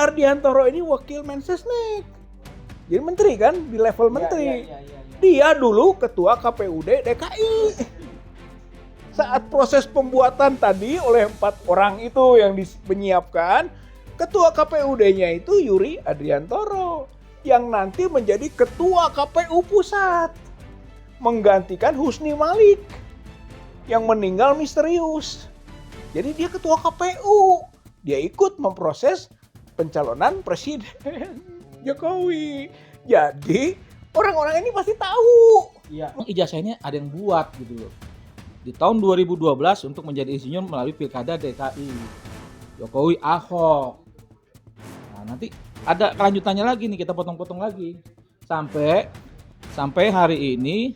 Ardiantoro ini wakil Mensesnek. Jadi menteri kan, di level menteri. Dia dulu ketua KPUD DKI. Saat proses pembuatan tadi oleh 4 orang itu yang menyiapkan, ketua KPUD-nya itu Yuri Ardiantoro yang nanti menjadi ketua KPU pusat, menggantikan Husni Malik yang meninggal misterius. Jadi dia ketua KPU, dia ikut memproses pencalonan presiden Jokowi. Jadi orang-orang ini pasti tahu. Iya. Ijazahnya ada yang buat gitu loh. Di tahun 2012 untuk menjadi insinyur melalui Pilkada DKI. Jokowi Ahok. Nah, nanti ada kelanjutannya lagi nih, kita potong-potong lagi. Sampai hari ini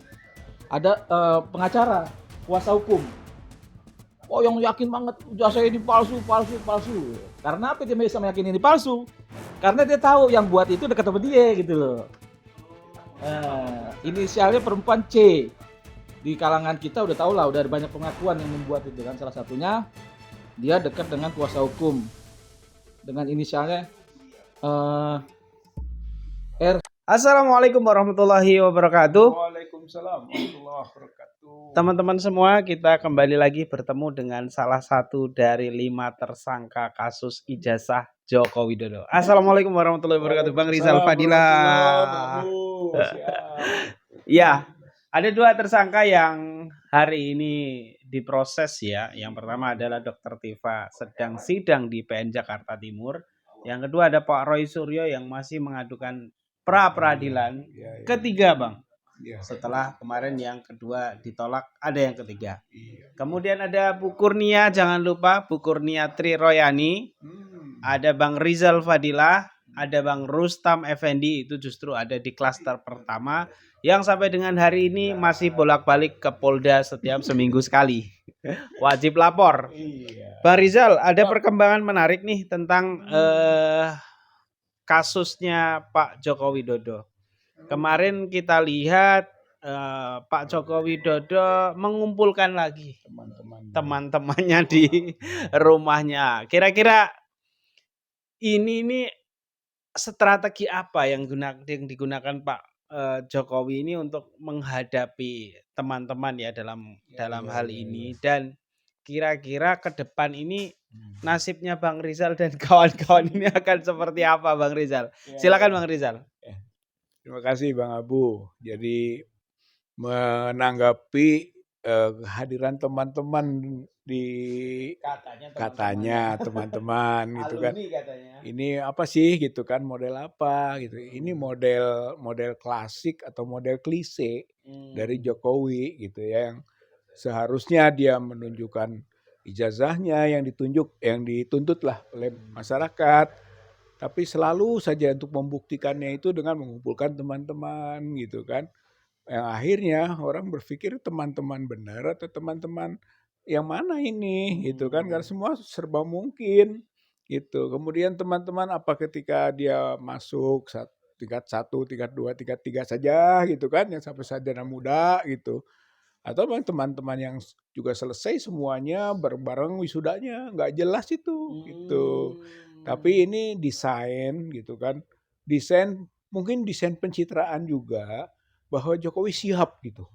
ada pengacara, kuasa hukum. Oh, yang yakin banget ijazah ini palsu. Karena apa dia bisa meyakini ini palsu? Karena dia tahu yang buat itu dekat sama dia gitu loh. Inisialnya perempuan C. Di kalangan kita udah tahu lah, udah ada banyak pengakuan yang membuat itu kan. Salah satunya dia dekat dengan kuasa hukum dengan inisialnya R. Assalamualaikum warahmatullahi wabarakatuh. Waalaikumsalam warahmatullahi wabarakatuh. Teman-teman semua, kita kembali lagi bertemu dengan salah satu dari 5 tersangka kasus ijazah Joko Widodo. Assalamualaikum warahmatullahi wabarakatuh, Bang Rizal Fadila. Ya, ada 2 tersangka yang hari ini diproses ya. Yang pertama adalah Dr. Tifa sedang sidang di PN Jakarta Timur. Yang kedua ada Pak Roy Suryo yang masih mengadukan pra-peradilan. Ketiga, Bang. Setelah kemarin yang kedua ditolak, ada yang ketiga. Kemudian ada Bu Kurnia, jangan lupa Bu Kurnia Tri Royani. Ada Bang Rizal Fadila, ada Bang Rustam Effendi, itu justru ada di klaster pertama yang sampai dengan hari ini masih bolak-balik ke Polda setiap seminggu sekali. Wajib lapor. Bang Rizal, ada perkembangan menarik nih tentang kasusnya Pak Joko Widodo. Kemarin kita lihat Pak Joko Widodo mengumpulkan lagi teman-temannya di rumahnya. Kira-kira ini strategi apa yang digunakan Pak Jokowi ini untuk menghadapi teman-teman ya dalam hal ini, dan kira-kira ke depan ini nasibnya Bang Rizal dan kawan-kawan ini akan seperti apa, Bang Rizal? Silakan Bang Rizal. Terima kasih Bang Abu. Jadi menanggapi kehadiran teman-teman di katanya teman-teman gitu kan. Ini apa sih gitu kan, model apa gitu. Ini model klasik atau model klise dari Jokowi gitu ya, yang seharusnya dia menunjukkan ijazahnya yang dituntut lah oleh masyarakat. Tapi selalu saja untuk membuktikannya itu dengan mengumpulkan teman-teman gitu kan. Yang akhirnya orang berpikir teman-teman benar atau teman-teman yang mana ini gitu kan. Karena semua serba mungkin gitu. Kemudian teman-teman apa ketika dia masuk tingkat 1, tingkat 2, tingkat 3 saja gitu kan. Yang sampai sarjana muda gitu. Atau memang teman-teman yang juga selesai semuanya bareng-bareng wisudanya. Nggak jelas itu gitu. Tapi ini desain gitu kan. Mungkin desain pencitraan juga bahwa Jokowi siap gitu.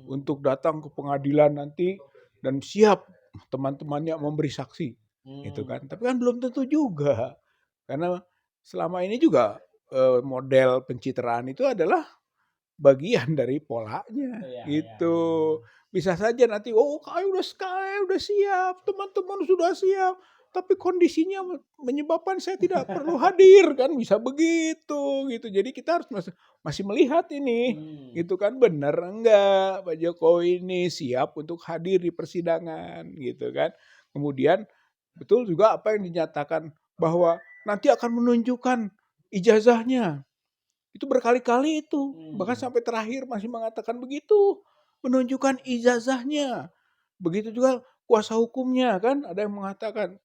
Untuk datang ke pengadilan nanti dan siap teman-temannya memberi saksi. Gitu kan. Tapi kan belum tentu juga. Karena selama ini juga model pencitraan itu adalah bagian dari polanya gitu. Bisa saja nanti saya udah siap, teman-teman sudah siap, tapi kondisinya menyebabkan saya tidak perlu hadir kan, bisa begitu gitu. Jadi kita harus masih melihat ini gitu kan, benar enggak Pak Jokowi ini siap untuk hadir di persidangan gitu kan. Kemudian betul juga apa yang dinyatakan bahwa nanti akan menunjukkan ijazahnya. Itu berkali-kali itu, bahkan sampai terakhir masih mengatakan begitu, menunjukkan ijazahnya. Begitu juga kuasa hukumnya kan, ada yang mengatakan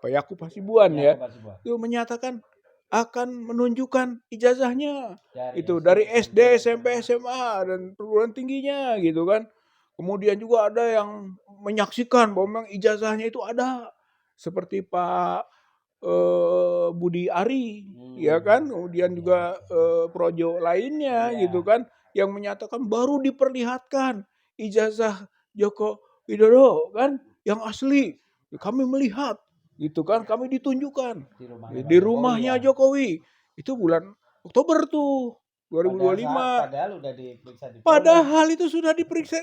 Yakub Hasibuan ya, itu menyatakan akan menunjukkan ijazahnya itu dari SD, SMP, SMA dan perguruan tingginya gitu kan. Kemudian juga ada yang menyaksikan bahwa memang ijazahnya itu ada, seperti Pak Budi Ari, ya kan, kemudian juga projo lainnya gitu kan, yang menyatakan baru diperlihatkan ijazah Joko Widodo kan, yang asli kami melihat gitu kan, kami ditunjukkan di rumahnya Jokowi itu bulan Oktober tuh 2025. Padahal udah diperiksa di Polda. Padahal itu sudah diperiksa,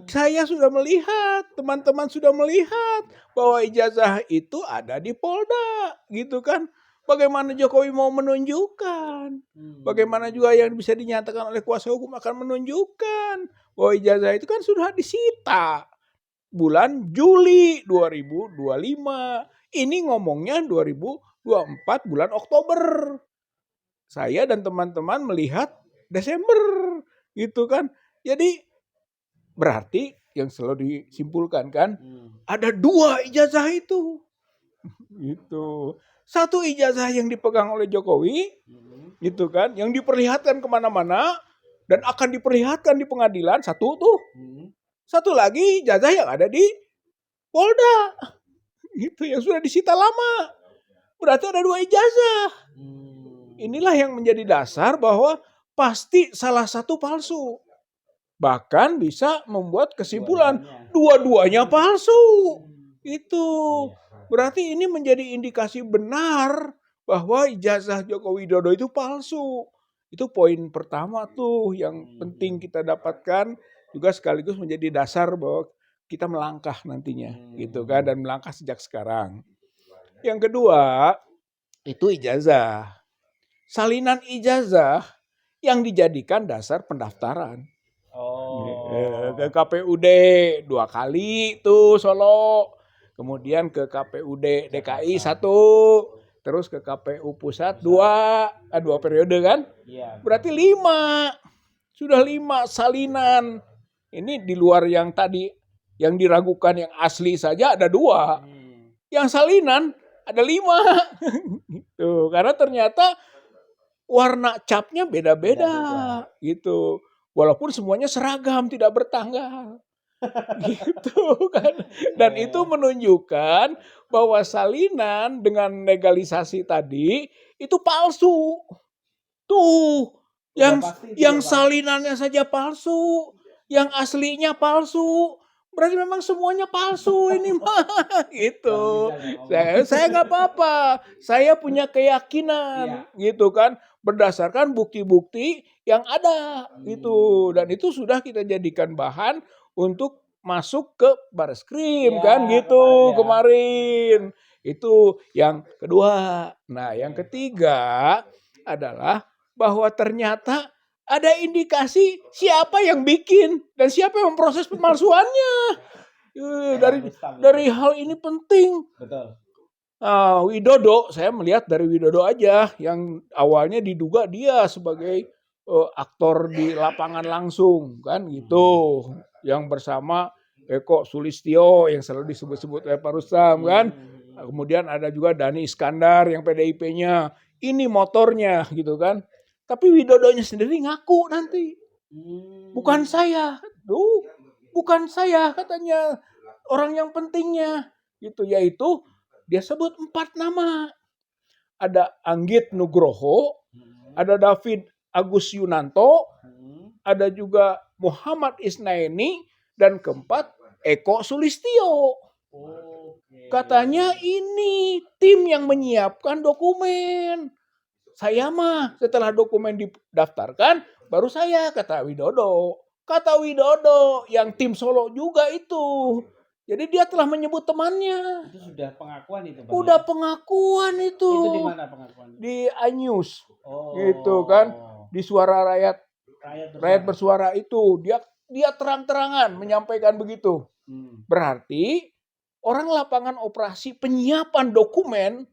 saya sudah melihat, teman-teman sudah melihat bahwa ijazah itu ada di Polda, gitu kan. Bagaimana Jokowi mau menunjukkan? Bagaimana juga yang bisa dinyatakan oleh kuasa hukum akan menunjukkan bahwa ijazah itu kan sudah disita bulan Juli 2025. Ini ngomongnya 2024 bulan Oktober. Saya dan teman-teman melihat Desember, gitu kan. Jadi berarti yang selalu disimpulkan kan, ada 2 ijazah itu. Gitu. Satu ijazah yang dipegang oleh Jokowi, gitu kan, yang diperlihatkan kemana-mana dan akan diperlihatkan di pengadilan, satu tuh. Satu lagi ijazah yang ada di Polda, gitu, yang sudah disita lama. Berarti ada 2 ijazah. Inilah yang menjadi dasar bahwa pasti salah satu palsu. Bahkan bisa membuat kesimpulan dua-duanya palsu. Itu berarti ini menjadi indikasi benar bahwa ijazah Joko Widodo itu palsu. Itu poin pertama tuh yang penting kita dapatkan, juga sekaligus menjadi dasar bahwa kita melangkah nantinya, gitu kan, dan melangkah sejak sekarang. Yang kedua, itu ijazah. Salinan ijazah yang dijadikan dasar pendaftaran. Ke KPUD 2 kali tuh Solo, kemudian ke KPUD DKI 1, terus ke KPU Pusat 2 periode kan? Berarti 5, sudah 5 salinan. Ini di luar yang tadi yang diragukan yang asli saja ada 2, yang salinan ada 5. Gitu. Karena ternyata warna capnya beda-beda gitu. Walaupun semuanya seragam, tidak bertanggal. Gitu kan. Dan itu menunjukkan bahwa salinan dengan legalisasi tadi itu palsu. Tuh, yang salinannya saja palsu, yang aslinya palsu. Berarti memang semuanya palsu ini mah gitu. Saya nggak apa-apa. Saya punya keyakinan gitu kan, berdasarkan bukti-bukti yang ada gitu, dan itu sudah kita jadikan bahan untuk masuk ke Bareskrim kan gitu kemarin. Itu yang kedua. Nah, yang ketiga adalah bahwa ternyata ada indikasi siapa yang bikin dan siapa yang memproses pemalsuannya. Dari hal ini penting. Betul. Widodo, saya melihat dari Widodo aja, yang awalnya diduga dia sebagai aktor di lapangan langsung kan gitu, yang bersama Eko Sulistyo yang selalu disebut-sebut oleh Pak Rustam kan. Kemudian ada juga Dhani Iskandar yang PDIP-nya, ini motornya gitu kan. Tapi Widodonya sendiri ngaku nanti, bukan saya, bukan saya katanya orang yang pentingnya gitu, yaitu dia sebut 4 nama. Ada Anggit Nugroho, ada David Agus Yunanto, ada juga Muhammad Isnaini, dan keempat Eko Sulistyo. Katanya ini tim yang menyiapkan dokumen. Saya mah setelah dokumen didaftarkan baru saya, kata Widodo. Kata Widodo yang tim Solo juga itu. Jadi dia telah menyebut temannya. Itu sudah pengakuan itu, Bang? Udah pengakuan itu. Itu di mana pengakuannya? Di iNews. Gitu kan. Di Suara Rakyat. Rakyat Bersuara itu. Dia terang-terangan menyampaikan begitu. Berarti orang lapangan operasi penyiapan dokumen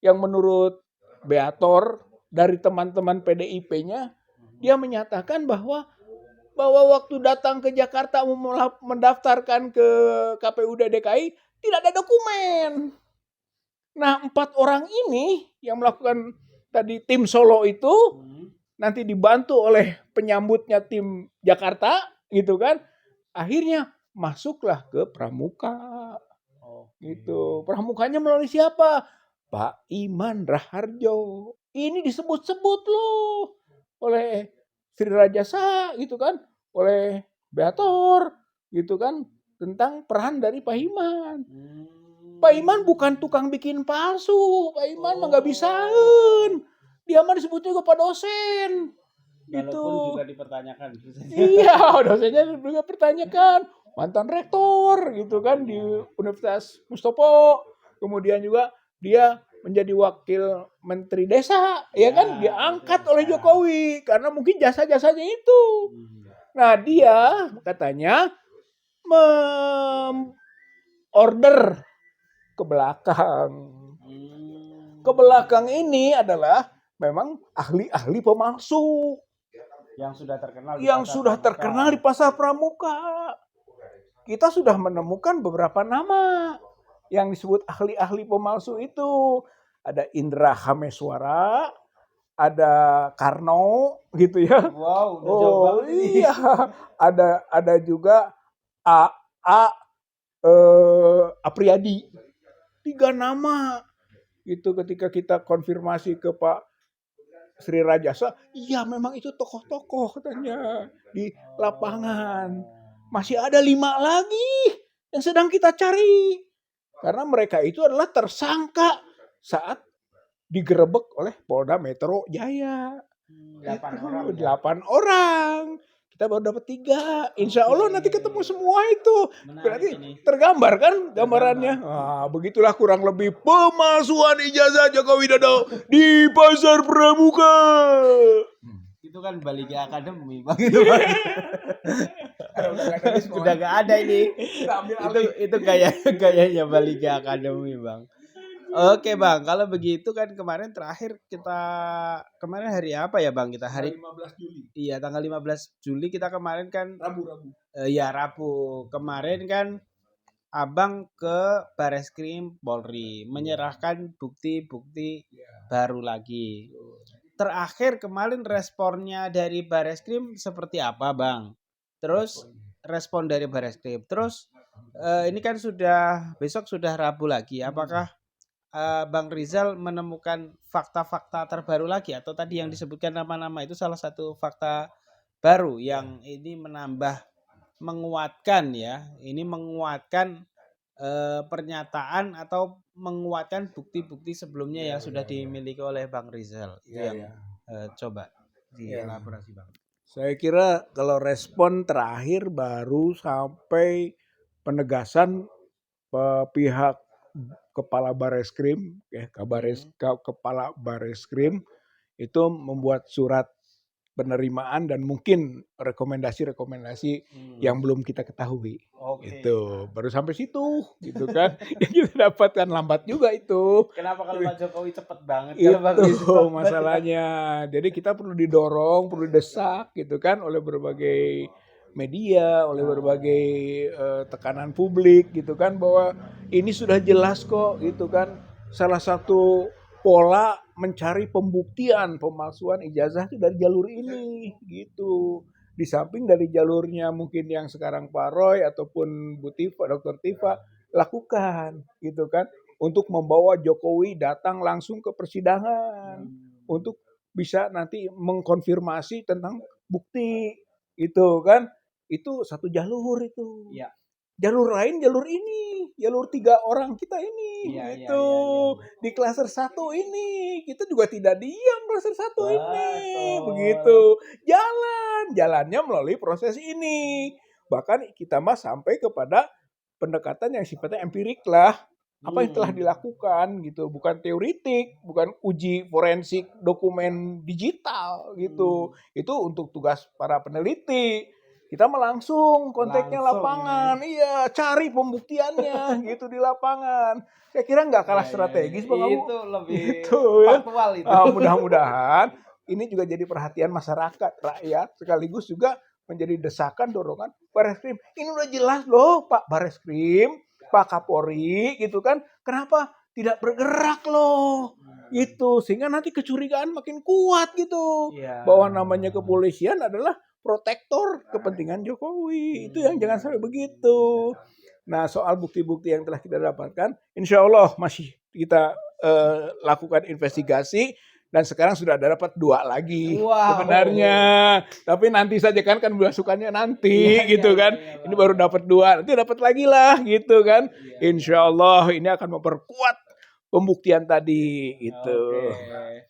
yang menurut Beator dari teman-teman PDIP-nya, dia menyatakan bahwa waktu datang ke Jakarta mendaftarkan ke KPUD DKI tidak ada dokumen. Nah, 4 orang ini yang melakukan tadi tim Solo itu nanti dibantu oleh penyambutnya tim Jakarta gitu kan. Akhirnya masuklah ke Pramuka. Gitu. Pramukanya melalui siapa? Pak Iman Raharjo. Ini disebut-sebut loh oleh Sri Rajasa gitu kan, oleh Beator gitu kan, tentang peran dari Pak Iman. Pak Iman bukan tukang bikin palsu, Pak Iman mah nggak bisain. Dia mah disebut juga Pak dosen. Walaupun Gitu. juga dipertanyakan. Iya, dosennya juga pertanyakan. Mantan rektor gitu kan di Universitas Mustopo. Kemudian juga dia menjadi wakil menteri desa, ya kan, diangkat oleh Jokowi karena mungkin jasa-jasanya itu. Nah, dia katanya order ke belakang. Ke belakang ini adalah memang ahli-ahli pemalsu yang sudah terkenal di pasar pramuka. Kita sudah menemukan beberapa nama yang disebut ahli-ahli pemalsu itu. Ada Indra Hameswara, ada Karno gitu ya. Wow, udah jauh banget ini. Iya, ada juga Apriyadi. 3 nama. Itu ketika kita konfirmasi ke Pak Sri Rajasa, iya memang itu tokoh-tokoh katanya di lapangan. Masih ada 5 lagi yang sedang kita cari. Karena mereka itu adalah tersangka saat digerebek oleh Polda Metro Jaya. 8 orang. Kita baru dapat 3. Insya Allah nanti ketemu semua itu. Berarti tergambar kan gambarannya. Nah, begitulah kurang lebih pemalsuan ijazah Joko Widodo di pasar pramuka. Itu kan Baliga Academy Bang itu Bang. Udah gak ada ini. Itu gayanya Baliga Academy Bang. Oke Bang, kalau begitu kan kemarin hari apa ya Bang? Kita hari 15 Juli. Iya, tanggal 15 Juli kita kemarin kan Rabu. Rabu. Kemarin kan Abang ke Bareskrim Polri menyerahkan bukti-bukti baru lagi. Terakhir kemarin responnya dari Bareskrim seperti apa Bang? Terus respon dari Bareskrim. Terus ini kan besok sudah Rabu lagi. Apakah Bang Rizal menemukan fakta-fakta terbaru lagi atau tadi yang disebutkan nama-nama itu salah satu fakta baru yang ini menguatkan pernyataan atau menguatkan bukti-bukti sebelumnya yang sudah dimiliki oleh Bang Rizal. Coba dielaborasi Bang. Saya kira kalau respon terakhir baru sampai penegasan pihak Kepala Bareskrim, Kepala Bareskrim itu membuat surat penerimaan dan mungkin rekomendasi yang belum kita ketahui. Itu baru sampai situ, gitu kan? Yang kita dapatkan lambat juga itu. Kenapa kalau Pak Jokowi cepet banget? Itu masalahnya. Jadi kita perlu didorong, perlu didesak, gitu kan, oleh berbagai media, oleh berbagai tekanan publik gitu kan, bahwa ini sudah jelas kok gitu kan, salah satu pola mencari pembuktian pemalsuan ijazah itu dari jalur ini gitu. Di samping dari jalurnya mungkin yang sekarang Pak Roy ataupun Bu Tifa, Dr. Tifa lakukan gitu kan, untuk membawa Jokowi datang langsung ke persidangan untuk bisa nanti mengkonfirmasi tentang bukti itu kan. Itu satu jalur itu. Ya. Jalur lain, jalur ini, jalur 3 orang kita ini, gitu. Di klaster 1 ini, kita juga tidak diam klaster 1 ini, begitu. Jalannya melalui proses ini. Bahkan kita mah sampai kepada pendekatan yang sifatnya empirik lah. Apa yang telah dilakukan gitu, bukan teoritik, bukan uji forensik dokumen digital gitu. Itu untuk tugas para peneliti. Kita langsung kontaknya lapangan, iya, cari pembuktiannya gitu di lapangan. Saya kira nggak kalah strategis Bang Abu. Itu lebih faktual itu. Mudah-mudahan ini juga jadi perhatian masyarakat, rakyat, sekaligus juga menjadi desakan, dorongan Bareskrim. Ini udah jelas loh Pak Bareskrim, Pak Kapolri gitu kan, kenapa tidak bergerak loh gitu, sehingga nanti kecurigaan makin kuat gitu, bahwa namanya kepolisian adalah protektor kepentingan Jokowi. Itu yang jangan sampai begitu. Nah, soal bukti-bukti yang telah kita dapatkan, insya Allah masih kita lakukan investigasi dan sekarang sudah ada dapat 2 lagi Wow. sebenarnya. Tapi nanti saja kan masukannya nanti Iya, gitu iya, kan. iya, Ini baru dapat 2, nanti dapat lagi lah gitu kan. Iya. Insya Allah ini akan memperkuat pembuktian tadi gitu. Oke.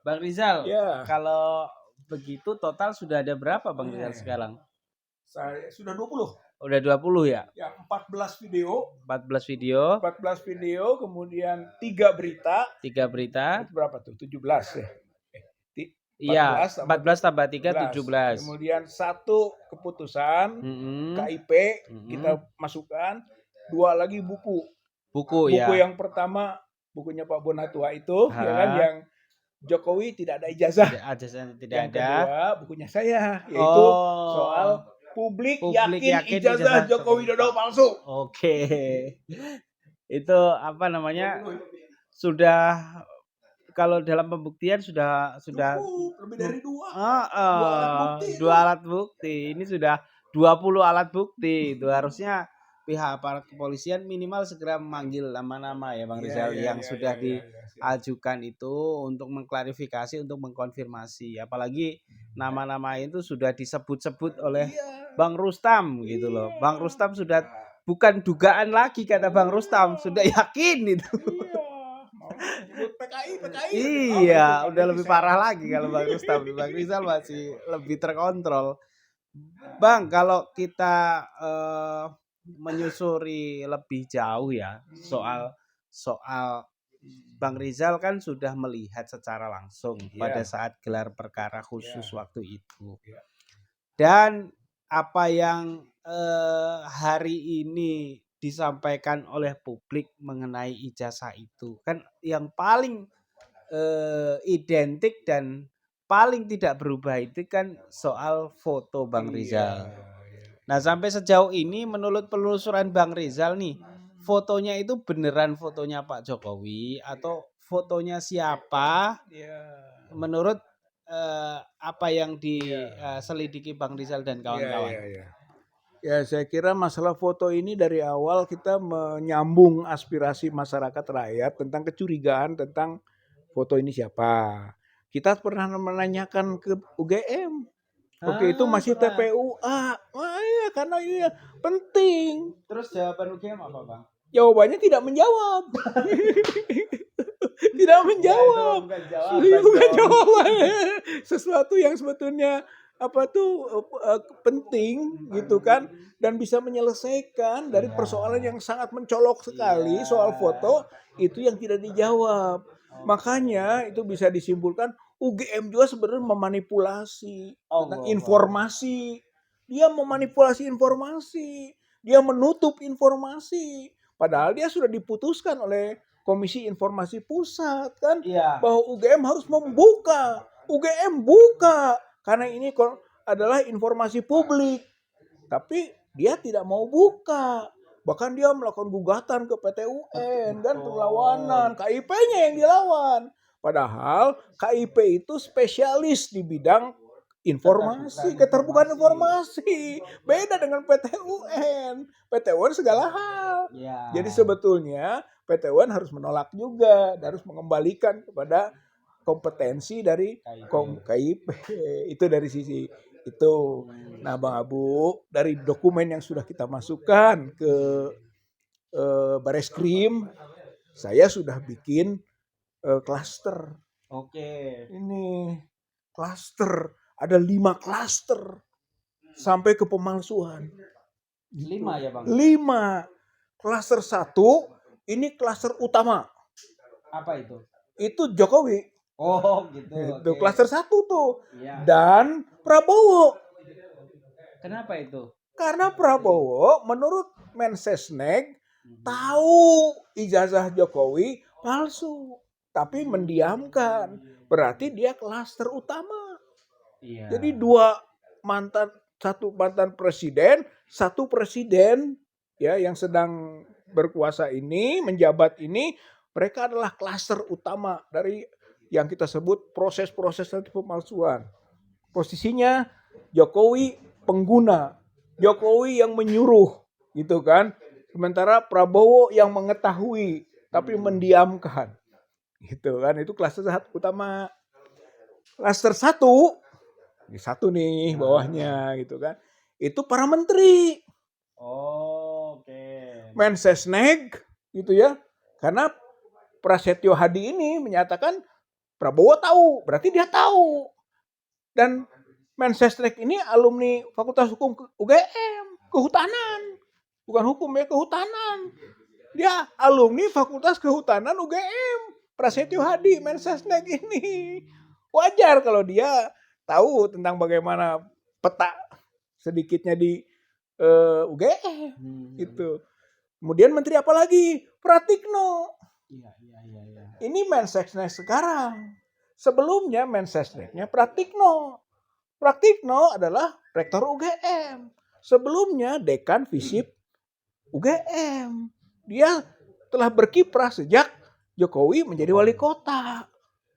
Bang Rizal, Ya, kalau begitu total sudah ada berapa Bang Rizal sekarang? saya sudah 20. Udah 20 ya? Ya, 14 video, 14 video, 14 video, kemudian 3 berita. 3 berita. Itu berapa tuh? 17 ya. Iya, 14 14 tambah 3 17. Kemudian 1 keputusan Mm-mm. KIP Mm-mm. kita masukkan, 2 lagi buku. Buku ya. Buku yang pertama bukunya Pak Bonatua itu ya kan, Ha. yang Jokowi tidak ada ijazah. Tidak Yang ada. kedua bukunya saya, yaitu soal publik yakin ijazah Joko Widodo palsu. Oke. Itu apa namanya? Sudah kalau dalam pembuktian sudah Cukup, lebih dari 2. dua alat bukti. Ini sudah 20 alat bukti. Itu harusnya pihak aparat kepolisian minimal segera memanggil nama-nama ya Bang Rizal yang sudah diajukan itu untuk mengklarifikasi, untuk mengkonfirmasi. Apalagi nama-nama itu sudah disebut-sebut oleh Bang Rustam gitu loh. Bang Rustam sudah bukan dugaan lagi kata Bang Rustam, sudah yakin itu. Iya, udah lebih parah lagi kalau Bang Rustam. Bang Rizal masih lebih terkontrol. Bang, kalau kita menyusuri lebih jauh ya soal Bang Rizal kan sudah melihat secara langsung pada saat gelar perkara khusus waktu itu. Dan apa yang hari ini disampaikan oleh publik mengenai ijazah itu kan yang paling identik dan paling tidak berubah itu kan soal foto Bang Rizal. Nah sampai sejauh ini menurut penelusuran Bang Rizal nih, fotonya itu beneran fotonya Pak Jokowi atau fotonya siapa? Menurut apa yang diselidiki Bang Rizal dan kawan-kawan. Ya, saya kira masalah foto ini dari awal kita menyambung aspirasi masyarakat rakyat tentang kecurigaan tentang foto ini siapa. Kita pernah menanyakan ke UGM. Waktu itu masih TPUA. Iya, karena iya penting. Terus jawaban UGM apa, Bang? Jawabannya tidak menjawab. Tidak menjawab. Bukan jawaban. Sesuatu yang sebetulnya penting gitu kan, dan bisa menyelesaikan dari persoalan yang sangat mencolok sekali soal foto itu yang tidak dijawab. Makanya itu bisa disimpulkan UGM juga sebenarnya memanipulasi tentang informasi. Dia memanipulasi informasi, dia menutup informasi, padahal dia sudah diputuskan oleh Komisi Informasi Pusat kan bahwa UGM harus membuka. UGM buka karena ini adalah informasi publik. Tapi dia tidak mau buka. Bahkan dia melakukan gugatan ke PT UN dan perlawanan. KIP-nya yang dilawan. Padahal KIP itu spesialis di bidang informasi, keterbukaan informasi. Beda dengan PT UN. PT UN segala hal. Jadi sebetulnya PT UN harus menolak juga, harus mengembalikan kepada kompetensi dari KIP. Itu dari sisi itu. Nah, Bang Abu, dari dokumen yang sudah kita masukkan ke Bareskrim, saya sudah bikin klaster. Ini klaster, ada 5 klaster sampai ke pemalsuan. 5 ya, Bang? 5. Klaster 1 ini klaster utama. Apa itu? Itu Jokowi. Oh gitu. Itu klaster 1 tuh. Dan Prabowo. Kenapa itu? Karena Prabowo menurut Mensesnek tahu ijazah Jokowi palsu, tapi mendiamkan. Berarti dia klaster utama. Jadi 2 mantan, 1 mantan presiden, 1 presiden ya yang sedang berkuasa ini, menjabat ini, mereka adalah klaster utama dari yang kita sebut proses-proses pemalsuan. Posisinya Jokowi pengguna, Jokowi yang menyuruh, gitu kan. Sementara Prabowo yang mengetahui tapi mendiamkan. gitu kan. Itu klaster utama. Klaster satu nih bawahnya gitu kan. Itu para menteri, Oke. Mensesnek gitu ya. Karena Prasetyo Hadi ini menyatakan Prabowo tahu, berarti dia tahu. Dan Mensesnek ini alumni Fakultas Hukum UGM, Kehutanan. Bukan hukum ya, kehutanan. Dia alumni Fakultas Kehutanan UGM. Prasetyo Hadi, Mensesnek ini. Wajar kalau dia tahu tentang bagaimana peta sedikitnya di UGM gitu. Kemudian menteri apa lagi? Pratikno. Iya. Ini Mensesnek sekarang. Sebelumnya Mensesneknya Pratikno. Pratikno adalah rektor UGM. Sebelumnya dekan FISIP UGM. Dia telah berkiprah sejak Jokowi menjadi wali kota.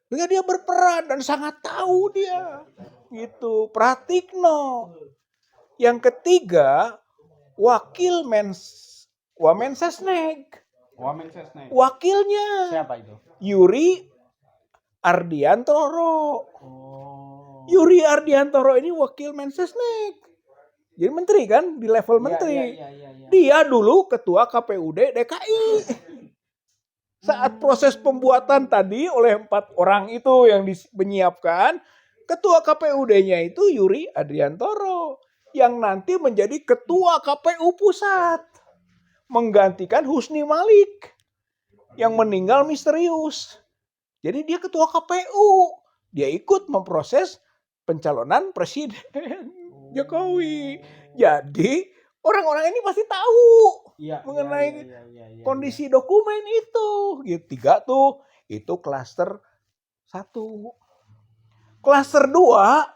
Sehingga dia berperan dan sangat tahu dia. Gitu, Pratikno. Yang ketiga, wakil Wamensesnek. Wakilnya Siapa itu? Yuri Ardiantoro. Oh. Yuri Ardiantoro ini wakil Mensesnek. Jadi menteri kan, di level menteri. Iya. Dia dulu ketua KPUD DKI. Saat proses pembuatan tadi oleh 4 orang itu yang menyiapkan, ketua KPUD-nya itu Yuri Ardiantoro. Yang nanti menjadi ketua KPU pusat. Menggantikan Husni Malik. Yang meninggal misterius. Jadi dia ketua KPU. Dia ikut memproses pencalonan presiden Jokowi. Jadi orang-orang ini pasti tahu mengenai kondisi dokumen itu. Gitu. 3 tuh, itu klaster 1. Klaster 2,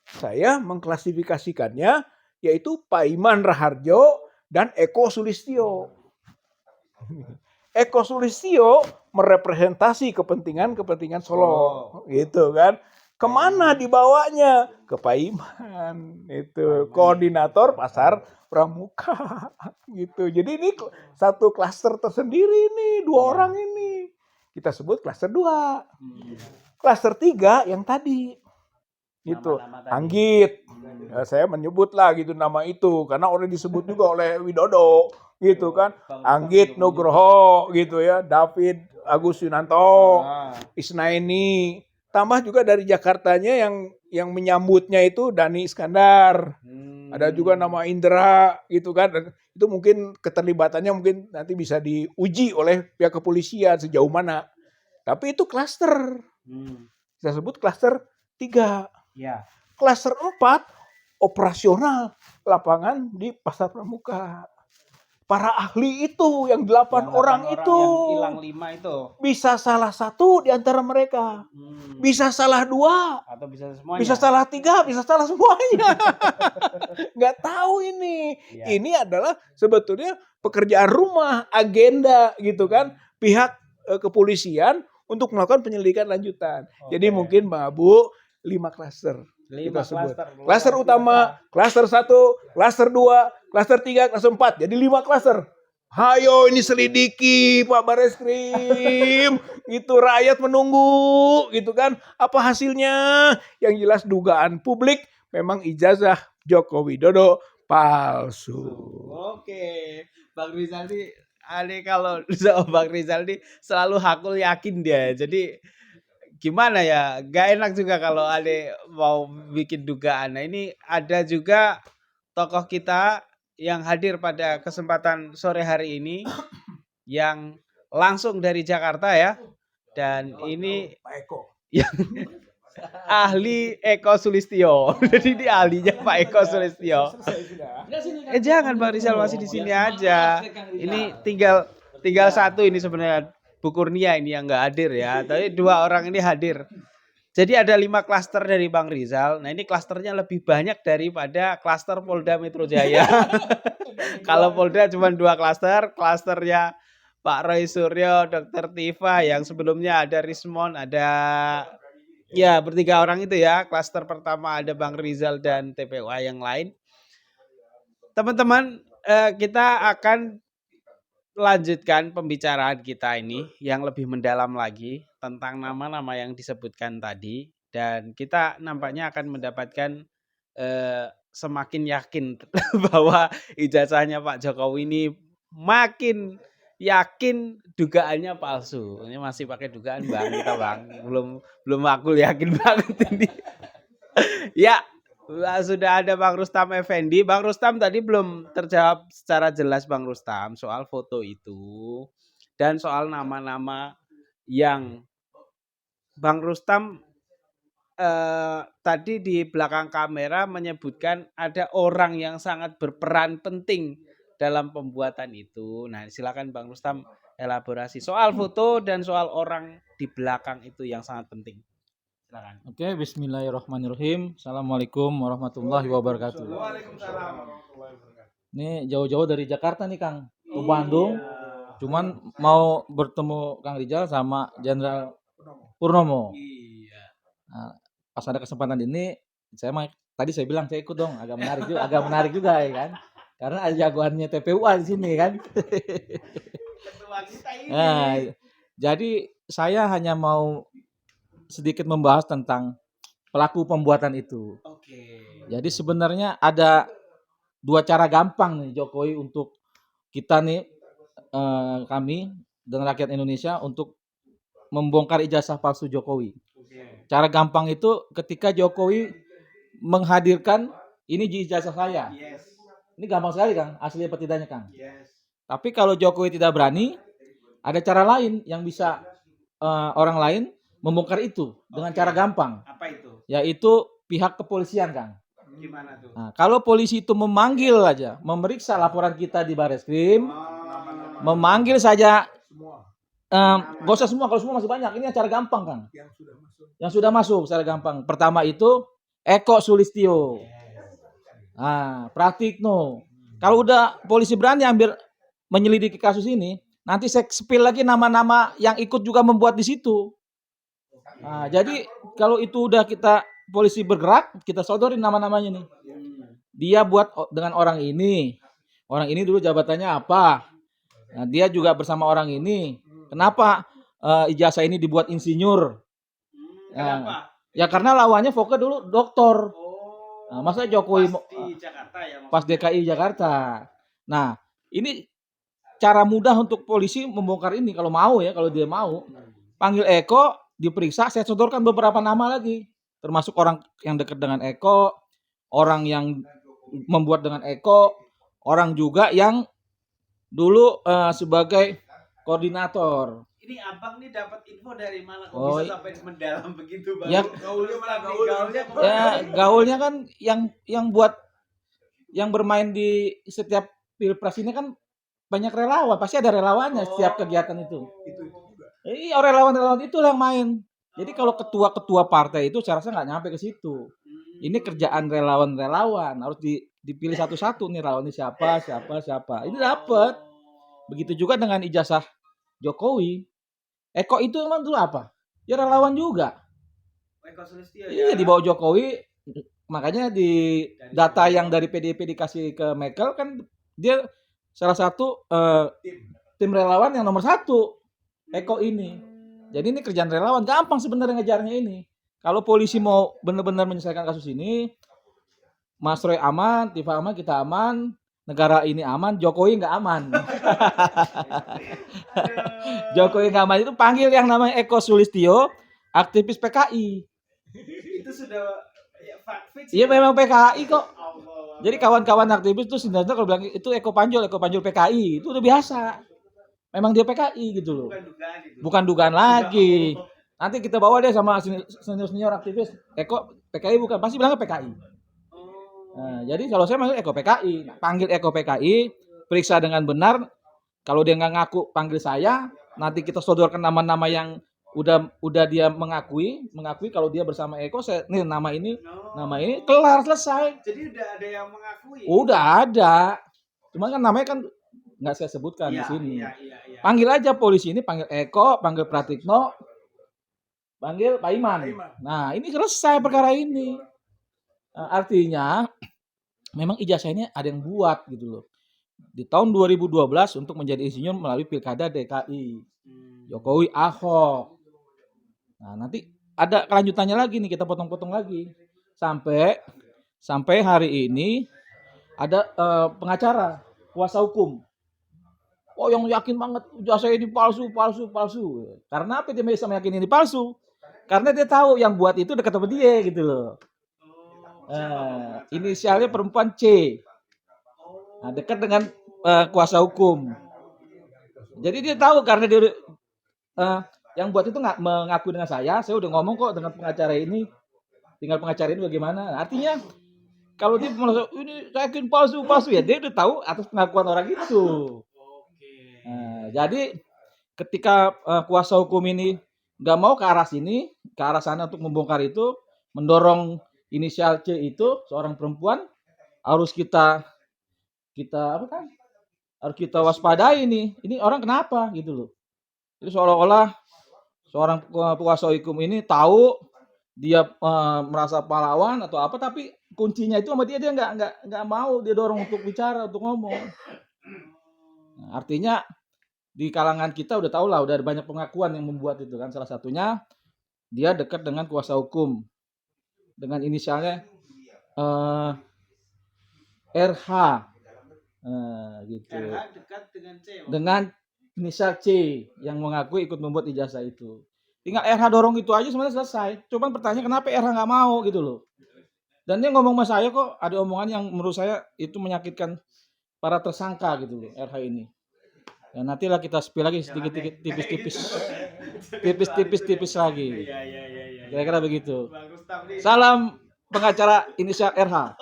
saya mengklasifikasikannya yaitu Pak Iman Raharjo dan Eko Sulistyo. Eko Sulistyo merepresentasi kepentingan Solo, gitu kan. Kemana dibawanya? Ke Pak Iman, itu koordinator pasar Pramuka, gitu. Jadi ini satu klaster tersendiri nih, 2 orang ini. Kita sebut klaster 2. Klaster 3 yang tadi, gitu. Anggit. Ya, saya menyebutlah gitu nama itu karena orang disebut juga oleh Widodo, gitu kan. Anggit Nugroho, gitu ya. David Agus Yunanto, Isnaini. Tambah juga dari Jakartanya yang menyambutnya itu Dani Iskandar. Ada juga nama Indra, gitu kan. Dan itu mungkin keterlibatannya mungkin nanti bisa diuji oleh pihak kepolisian sejauh mana. Tapi itu klaster. Kita sebut klaster 3. Ya. Klaster 4, operasional lapangan di Pasar Pramuka. Para ahli itu, yang 8 orang itu. Yang hilang 5 itu. Bisa salah 1 di antara mereka. Bisa salah 2. Atau bisa semuanya. Bisa salah 3, bisa salah semuanya. Nggak tahu ini. Ya. Ini adalah sebetulnya pekerjaan rumah, agenda gitu kan. Pihak kepolisian untuk melakukan penyelidikan lanjutan. Jadi mungkin Bang Abu 5 klaster. 5 kita sebut. klaster. Klaster utama, klaster 1, klaster 2, klaster 3, klaster 4. Jadi 5 klaster. Hayo ini selidiki Pak Bareskrim. Gitu, rakyat menunggu gitu kan. Apa hasilnya? Yang jelas dugaan publik memang ijazah Joko Widodo palsu. Oke. Bang Rizal ini kalau sama Bang Rizal ini selalu hakul yakin dia. Jadi gimana ya, gak enak juga kalau Ade mau bikin dugaan. Nah ini ada juga tokoh kita yang hadir pada kesempatan sore hari ini yang langsung dari Jakarta ya. Dan ini Pak Eko. yang ahli Eko Sulistyo. Jadi ini ahlinya Pak Eko Sulistyo. Jangan Bang Rizal, masih di sini aja. Ini tinggal 1 ini sebenarnya. Bu Kurnia ini yang nggak hadir ya, tapi 2 orang ini hadir. Jadi ada 5 klaster dari Bang Rizal. Nah ini klasternya lebih banyak daripada klaster Polda Metro Jaya. Kalau Polda cuma 2 klaster, klasternya Pak Roy Suryo, Dr. Tifa, yang sebelumnya ada Rismon, ada ya bertiga orang itu ya. Klaster pertama ada Bang Rizal dan TPWA yang lain. Teman-teman, kita akan lanjutkan pembicaraan kita ini yang lebih mendalam lagi tentang nama-nama yang disebutkan tadi, dan kita nampaknya akan mendapatkan semakin yakin bahwa ijazahnya Pak Jokowi ini makin yakin dugaannya palsu. Ini masih pakai dugaan Bang kita Bang. Belum aku yakin banget ini. Ya, sudah ada Bang Rustam Effendi. Bang Rustam tadi belum terjawab secara jelas Bang Rustam soal foto itu dan soal nama-nama yang Bang Rustam tadi di belakang kamera menyebutkan ada orang yang sangat berperan penting dalam pembuatan itu. Nah, silakan Bang Rustam elaborasi soal foto dan soal orang di belakang itu yang sangat penting. Silakan. Oke, bismillahirrahmanirrahim. Assalamualaikum warahmatullahi wabarakatuh. Waalaikumsalam warahmatullahi wabarakatuh. Ini jauh-jauh dari Jakarta nih Kang, ke Bandung. Cuman mau bertemu Kang Rijal sama Jenderal Purnomo. Iya. Nah, pas ada kesempatan ini, tadi saya bilang saya ikut dong, agak menarik juga ya kan. Karena ada jagoannya TPUA di sini kan. Ketua kita ini. Nah, jadi saya hanya mau sedikit membahas tentang pelaku pembuatan itu. Oke. Jadi sebenarnya ada dua cara gampang nih Jokowi untuk kita nih kami dan rakyat Indonesia untuk membongkar ijazah palsu Jokowi. Cara gampang itu ketika Jokowi menghadirkan ini ijazah saya. Yes. Ini gampang sekali Kang, asli apa tidaknya Kang. Yes. Tapi kalau Jokowi tidak berani, ada cara lain yang bisa orang lain membongkar itu dengan cara gampang. Apa itu? Yaitu pihak kepolisian Kang. Gimana tuh? Nah, kalau polisi itu memanggil aja, memeriksa laporan kita di Bareskrim, memanggil saja, gak usah semua, kalau semua masih banyak. Ini yang cara gampang Kang. Yang sudah masuk secara gampang. Pertama itu Eko Sulistyo. Nah, Pratikno. Kalau udah polisi berani ambil menyelidiki kasus ini, nanti saya spill lagi nama-nama yang ikut juga membuat di situ. Nah, jadi kalau itu udah kita polisi bergerak, kita sodorin nama-namanya nih. Dia buat dengan orang ini. Orang ini dulu jabatannya apa? Nah, dia juga bersama orang ini. Kenapa ijazah ini dibuat insinyur? Kenapa? Ya karena lawannya Foke dulu doktor. Nah, masa Jokowi Pas di Jakarta ya? pas DKI Jakarta. Nah, ini cara mudah untuk polisi membongkar ini kalau mau ya, kalau dia mau. Panggil Eko, diperiksa, saya sodorkan beberapa nama lagi. Termasuk orang yang dekat dengan Eko, orang yang membuat dengan Eko, orang juga yang dulu sebagai koordinator. Ini abang nih dapat info dari mana kok Oh, bisa sampai mendalam begitu Bang? Ya, gaulnya kan yang buat yang bermain di setiap pilpres ini kan banyak relawan, pasti ada relawannya setiap kegiatan itu. Iya, relawan-relawan itu yang main. Jadi kalau ketua-ketua partai itu saya rasa nggak nyampe ke situ. Ini kerjaan relawan-relawan, harus dipilih satu-satu nih relawannya siapa. Ini dapat. Begitu juga dengan ijazah Jokowi. Eko itu emang dulu apa? Ya relawan juga. Eko Sulistyo Iya, di bawah Jokowi. Makanya di data yang dari PDIP dikasih ke Merkel kan dia salah satu tim relawan yang nomor 1. Eko ini. Jadi ini kerjaan relawan, gampang sebenarnya ngejarnya ini. Kalau polisi mau benar-benar menyelesaikan kasus ini, Mas Roy aman, Tifa aman, kita aman, negara ini aman, Jokowi nggak aman. Jokowi nggak aman itu panggil yang namanya Eko Sulistyo, aktivis PKI. Itu sudah fix. Iya memang PKI kok. Jadi kawan-kawan aktivis itu sebenarnya kalau bilang itu Eko Panjul PKI, itu udah biasa. Memang dia PKI gitu loh. Bukan dugaan lagi. Nanti kita bawa dia sama senior aktivis. Eko PKI bukan, pasti bilangnya PKI. Nah, jadi kalau saya manggil Eko PKI, panggil Eko PKI, periksa dengan benar. Kalau dia nggak ngaku, panggil saya. Nanti kita sodorkan nama-nama yang udah dia mengakui kalau dia bersama Eko, nih nama ini, kelar selesai. Jadi udah ada yang mengakui. Udah ada. Cuma kan namanya kan nggak saya sebutkan di sini. Iya. Panggil aja polisi ini, panggil Eko, panggil Pratikno, panggil Pak Iman. Nah, ini selesai perkara ini. Artinya memang ijazah ini ada yang buat gitu loh. di tahun 2012 untuk menjadi insinyur melalui Pilkada DKI. Jokowi, Ahok. Nah, nanti ada kelanjutannya lagi nih, kita potong-potong lagi. Sampai hari ini ada pengacara, kuasa hukum. Oh, yang yakin banget jasa ini palsu. Karena apa dia bisa meyakini ini palsu? Karena dia tahu yang buat itu dekat sama dia gitu loh. Inisialnya perempuan C. Nah, dekat dengan kuasa hukum. Jadi dia tahu karena dia yang buat itu nggak mengaku dengan saya udah ngomong kok dengan pengacara ini. Tinggal pengacara ini bagaimana. Artinya kalau dia merasa ini saya yakin palsu ya, dia udah tahu atas pengakuan orang itu. Nah, jadi ketika kuasa hukum ini nggak mau ke arah sini, ke arah sana untuk membongkar itu, mendorong inisial C itu seorang perempuan, harus kita apa kan? Harus kita waspadai nih. Ini orang kenapa gitu loh. Jadi seolah-olah seorang kuasa hukum ini tahu dia merasa pahlawan atau apa, tapi kuncinya itu sama dia nggak mau dia dorong untuk bicara, untuk ngomong. Nah, artinya di kalangan kita udah tahu lah, udah ada banyak pengakuan yang membuat itu kan. Salah satunya dia dekat dengan kuasa hukum dengan inisialnya RH, gitu. RH dekat dengan C. Dengan inisial C yang mengaku ikut membuat ijazah itu. Tinggal RH dorong itu aja sebenarnya selesai. Cuman pertanyaan kenapa RH nggak mau gitu loh. Dan dia ngomong sama saya kok ada omongan yang menurut saya itu menyakitkan para tersangka gitu loh, RH ini. Ya nantilah kita spill lagi sedikit-sedikit, tipis-tipis lagi. Kira-kira begitu. Salam pengacara inisial RH.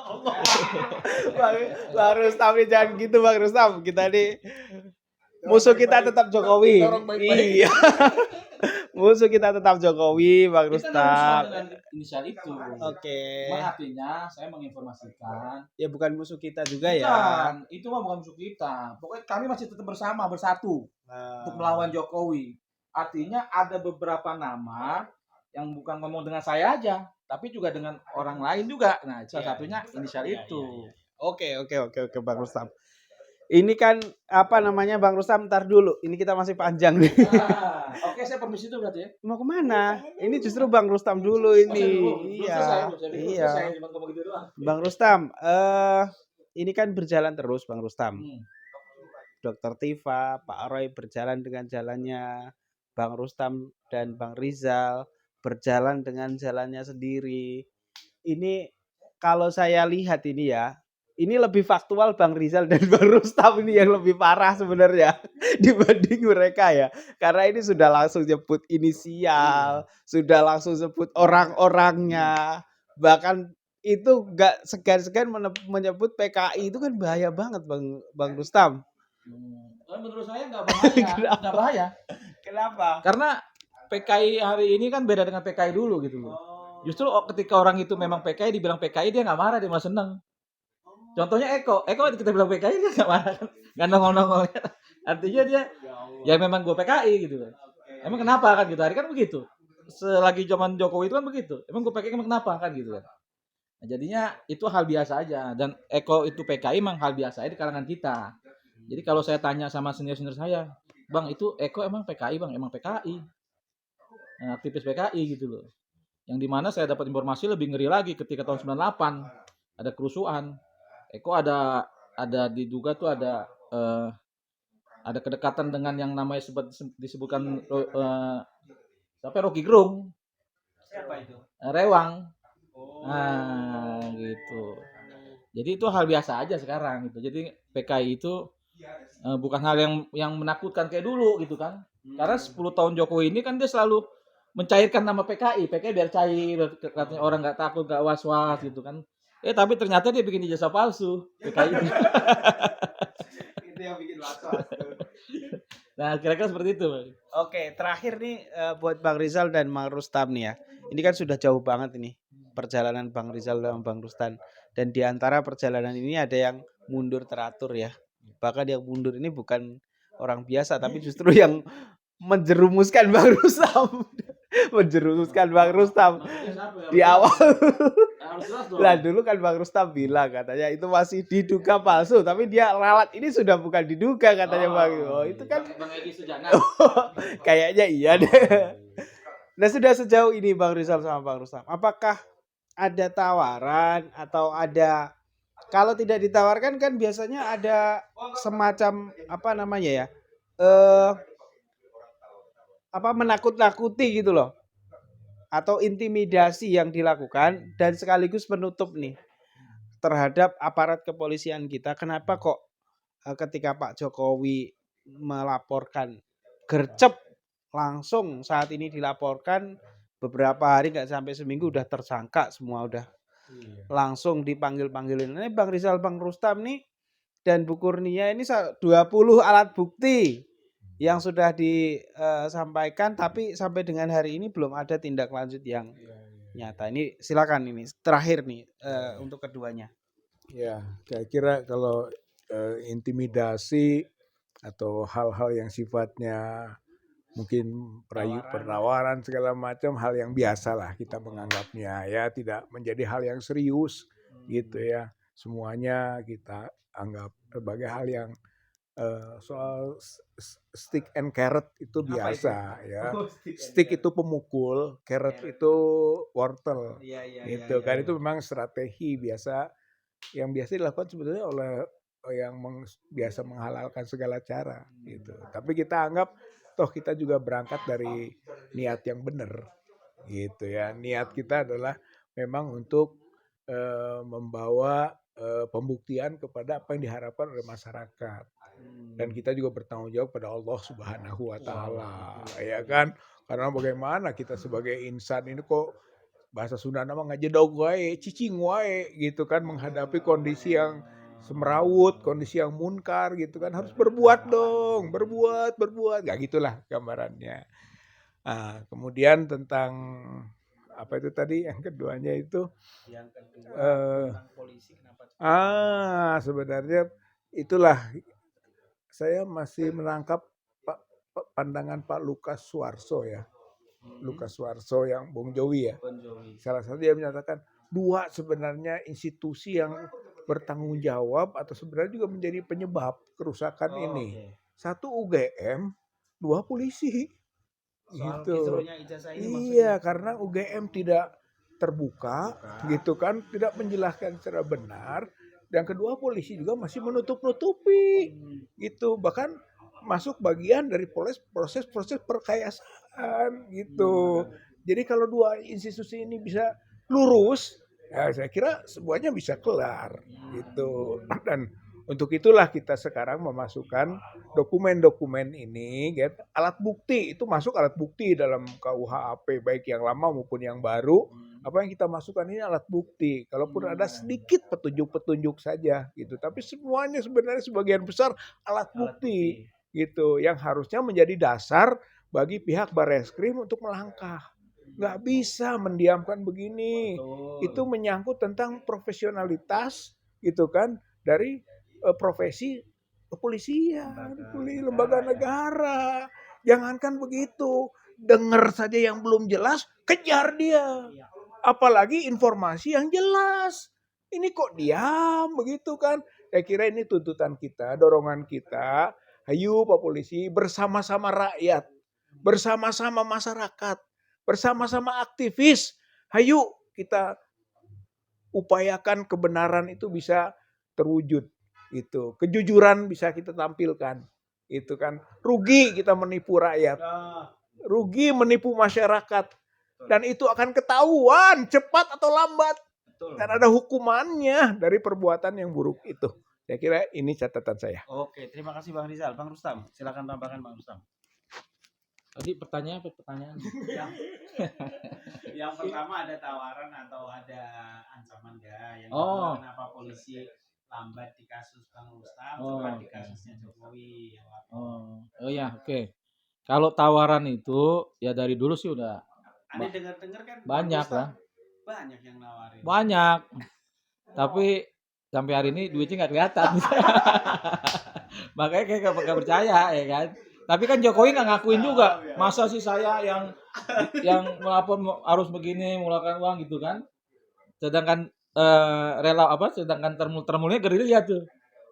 Bang Rustam nih jangan gitu Bang Rustam. Kita nih musuh kita tetap Jokowi. Iya. Musuh kita tetap Jokowi, Bang Rustam. Dengan inisial itu. Oke. Artinya saya menginformasikan. Ya bukan musuh kita juga ya. Bukan, itu mah bukan musuh kita. Pokoknya kami masih tetap bersatu untuk melawan Jokowi. Artinya ada beberapa nama yang bukan ngomong dengan saya aja, tapi juga dengan orang lain juga. Nah, salah satunya inisial itu. Oke Bang Rustam. Ini kan apa namanya Bang Rustam, ntar dulu. Ini kita masih panjang nih. Oke, saya permisi dulu berarti ya. Mau kemana? Ini justru Bang Rustam dulu ini. Iya. Bang Rustam, ini kan berjalan terus Bang Rustam. Dr. Tifa, Pak Roy berjalan dengan jalannya, Bang Rustam dan Bang Rizal berjalan dengan jalannya sendiri. Ini kalau saya lihat ini ya, ini lebih faktual Bang Rizal dan Bang Rustam ini yang lebih parah sebenarnya dibanding mereka ya. Karena ini sudah langsung nyebut inisial, sudah langsung sebut orang-orangnya. Bahkan itu gak segan-segan menyebut PKI, itu kan bahaya banget Bang Rustam. Menurut saya nggak bahaya. Nggak bahaya. Kenapa? Karena PKI hari ini kan beda dengan PKI dulu gitu loh. Justru ketika orang itu memang PKI, dibilang PKI dia nggak marah, dia malah seneng. Contohnya Eko kita bilang PKI dia nggak marah kan, nggak nongol-nongol. Artinya dia ya memang gue PKI gitu kan. Emang kenapa kan gitu, hari kan begitu. Selagi zaman Jokowi itu kan begitu. Emang gue PKI emang kenapa kan gitu kan. Nah, jadinya itu hal biasa aja, dan Eko itu PKI emang hal biasa aja di kalangan kita. Jadi kalau saya tanya sama senior-senior saya, Bang itu Eko emang PKI Bang, emang PKI. Nah, aktivis PKI gitu loh. Yang dimana saya dapat informasi lebih ngeri lagi ketika tahun 98 ada kerusuhan. Eko ada diduga tuh ada kedekatan dengan yang namanya disebutkan siapa, Rocky Gerung. Siapa itu? Rewang. Nah, gitu. Jadi itu hal biasa aja sekarang gitu. Jadi PKI itu bukan hal yang menakutkan kayak dulu gitu kan. Karena 10 tahun Jokowi ini kan dia selalu mencairkan nama PKI biar cair, katanya orang nggak takut, nggak was-was gitu kan. Tapi ternyata dia bikin ijazah palsu PKI. Itu yang bikin was-was. Nah, kira-kira seperti itu. Oke, terakhir nih buat Bang Rizal dan Bang Rustam nih ya. Ini kan sudah jauh banget ini perjalanan Bang Rizal dan Bang Rustam. Dan di antara perjalanan ini ada yang mundur teratur ya. Bahkan yang mundur ini bukan orang biasa, tapi justru yang menjerumuskan Bang Rustam menjerumuskan Bang Rustam di awal. Lah dulu kan Bang Rustam bilang katanya itu masih diduga palsu, tapi dia ralat ini sudah bukan diduga katanya Bang. Oh, itu kan Bang Egy Sujana. kayaknya iya deh. Nah, sudah sejauh ini Bang Rizal sama Bang Rustam, apakah ada tawaran atau ada, kalau tidak ditawarkan kan biasanya ada semacam apa namanya ya? Menakut-nakuti gitu loh. Atau intimidasi yang dilakukan dan sekaligus penutup nih terhadap aparat kepolisian kita. Kenapa kok ketika Pak Jokowi melaporkan gercep langsung saat ini dilaporkan beberapa hari nggak sampai seminggu udah tersangka semua, udah langsung dipanggil-panggilin. Ini Bang Rizal, Bang Rustam nih dan Bu Kurnia ini 20 alat bukti yang sudah disampaikan, tapi sampai dengan hari ini belum ada tindak lanjut yang nyata. Ini silakan, ini terakhir nih untuk keduanya. Ya, saya kira kalau intimidasi atau hal-hal yang sifatnya mungkin penawaran segala macam, hal yang biasa lah kita menganggapnya, ya tidak menjadi hal yang serius gitu ya. Semuanya kita anggap sebagai hal yang soal stick and carrot itu biasa ya. Stick itu pemukul, carrot itu wortel. Itu kan itu memang strategi biasa yang biasa dilakukan sebetulnya oleh yang biasa menghalalkan segala cara gitu. Tapi kita anggap toh kita juga berangkat dari niat yang benar gitu ya. Niat kita adalah memang untuk membawa pembuktian kepada apa yang diharapkan oleh masyarakat. Dan kita juga bertanggung jawab pada Allah Subhanahu wa taala, ya kan? Karena bagaimana kita sebagai insan ini kok bahasa Sunda nama ngajedog wae, cicing wae gitu kan, menghadapi kondisi yang semrawut, kondisi yang munkar gitu kan, harus berbuat dong, berbuat, gak gitulah gambarannya. Nah, kemudian tentang apa itu tadi yang keduanya itu? Yang kedua tentang polisi kenapa? Sebenarnya itulah saya masih menangkap pandangan Pak Lukas Suarso ya. Lukas Suarso yang Bung Jowi ya. Salah satu dia menyatakan dua sebenarnya institusi yang bertanggung jawab atau sebenarnya juga menjadi penyebab kerusakan ini. Satu UGM, dua polisi. Gitu. Iya, karena UGM tidak terbuka gitu kan, tidak menjelaskan secara benar. Dan kedua polisi juga masih menutup-nutupi gitu, bahkan masuk bagian dari proses perkayasaan gitu. Jadi kalau dua institusi ini bisa lurus, ya saya kira semuanya bisa kelar gitu. Dan untuk itulah kita sekarang memasukkan dokumen-dokumen ini, gitu. Alat bukti itu masuk alat bukti dalam KUHP baik yang lama maupun yang baru. Apa yang kita masukkan ini alat bukti. Kalaupun ada sedikit petunjuk-petunjuk saja gitu. Tapi semuanya sebenarnya sebagian besar alat bukti gitu. Yang harusnya menjadi dasar bagi pihak Barreskrim untuk melangkah. Nggak bisa mendiamkan begini. Itu menyangkut tentang profesionalitas gitu kan dari profesi kepolisian, lembaga negara. Jangankan begitu. Dengar saja yang belum jelas, kejar dia. Apalagi informasi yang jelas. Ini kok diam begitu kan? Saya kira ini tuntutan kita, dorongan kita. Ayo Pak Polisi bersama-sama rakyat, bersama-sama masyarakat, bersama-sama aktivis. Ayo kita upayakan kebenaran itu bisa terwujud. Itu kejujuran bisa kita tampilkan. Itu kan rugi kita menipu rakyat. Rugi menipu masyarakat. Dan itu akan ketahuan cepat atau lambat. Dan ada hukumannya dari perbuatan yang buruk itu. Saya kira ini catatan saya. Oke, terima kasih Bang Rizal. Bang Rustam, silakan tambahkan Bang Rustam. Tadi pertanyaan. Yang pertama ada tawaran atau ada ancaman enggak? Yang kedua kenapa polisi lambat di kasus Bang Rustam, cepat di kasusnya Jokowi yang lapor. Oke. Kalau tawaran itu ya dari dulu sih udah. Anda dengar-dengar kan banyak lah. Banyak yang nawarin. Banyak. Tapi sampai hari ini duitnya nggak kelihatan. Makanya kayak nggak percaya ya kan. Tapi kan Jokowi nggak ngakuin juga. Masa sih saya yang yang melapor harus begini mengeluarkan uang gitu kan. Sedangkan sedangkan termulnya gerilya tuh.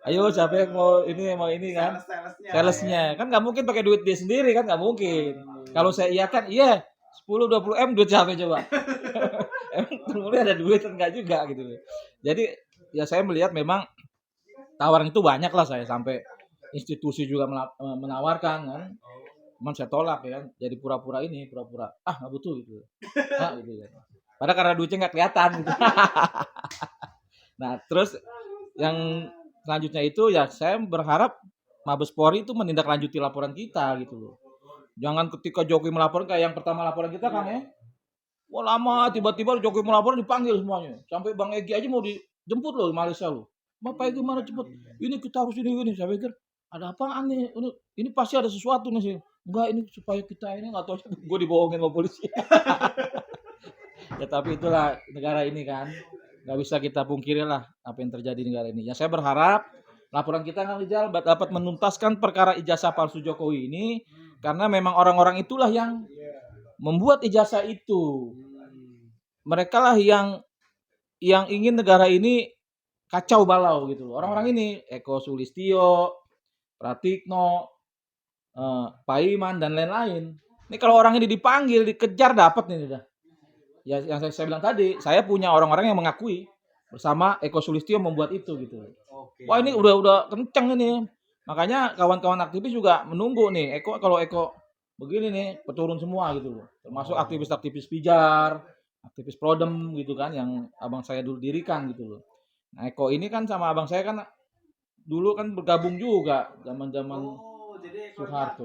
Ayo siapa yang mau ini kan. Salesnya kan nggak mungkin pakai duit dia sendiri kan, nggak mungkin. Kalau saya iakan iya 10-20 M duit siapa coba. Emang termulnya ada duit enggak juga gitu loh. Jadi ya saya melihat memang tawaran itu banyak lah, saya sampai institusi juga menawarkan kan. Cuman saya tolak ya kan. Jadi pura-pura nggak butuh gitu. Gitu kan. Padahal karena duitnya nggak kelihatan gitu. Nah terus yang selanjutnya itu ya saya berharap Mabes Polri itu menindaklanjuti laporan kita gitu loh. Jangan ketika Jokowi melaporkan kayak yang pertama laporan kita kan ya. Wah lama tiba-tiba Jokowi melapor dipanggil semuanya. Sampai Bang Egy aja mau dijemput loh di Malaysia loh. Bapak Egy mana cepet? Ini kita harus ini. Saya pikir ada apaan nih? Ini pasti ada sesuatu nih sih. Enggak, ini supaya kita ini nggak tahu gue dibohongin sama polisi. Ya tapi itulah negara ini kan. Nggak bisa kita pungkiri lah apa yang terjadi di negara ini. Ya saya berharap laporan kita Kang Rijal dapat menuntaskan perkara ijazah palsu Jokowi ini, karena memang orang-orang itulah yang membuat ijazah itu. Mereka lah yang ingin negara ini kacau balau gitu loh. Orang-orang ini Eko Sulistyo, Pratikno, Paiman dan lain-lain. Ini kalau orang ini dipanggil, dikejar dapat nih udah. Ya yang saya bilang tadi, saya punya orang-orang yang mengakui bersama Eko Sulistyo membuat itu gitu. Wah ini udah kenceng ini. Makanya kawan-kawan aktivis juga menunggu nih. Kalau Eko begini nih, turun semua gitu loh. Termasuk aktivis-aktivis Pijar, aktivis Prodem gitu kan, yang abang saya dulu dirikan gitu loh. Nah Eko ini kan sama abang saya kan dulu kan bergabung juga zaman-zaman Soeharto.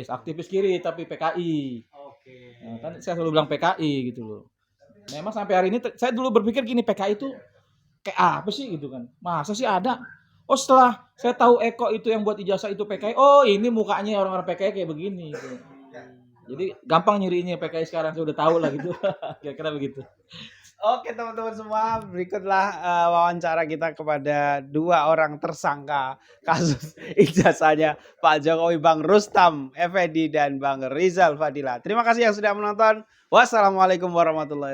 Aktivis kiri tapi PKI. Nah, kan saya selalu bilang PKI gitu loh. Memang sampai hari ini saya dulu berpikir gini, PKI itu kayak apa sih gitu kan. Masa sih ada? Oh setelah saya tahu Eko itu yang buat ijazah itu PKI. Oh ini mukanya orang-orang PKI kayak begini gitu. Jadi gampang nyirinya PKI sekarang, saya udah tahu lah gitu. Kira-kira begitu. Oke teman-teman semua, berikutlah wawancara kita kepada dua orang tersangka kasus ijazahnya Pak Jokowi, Bang Rustam Effendi dan Bang Rizal Fadila. Terima kasih yang sudah menonton. Wassalamualaikum warahmatullahi wabarakatuh.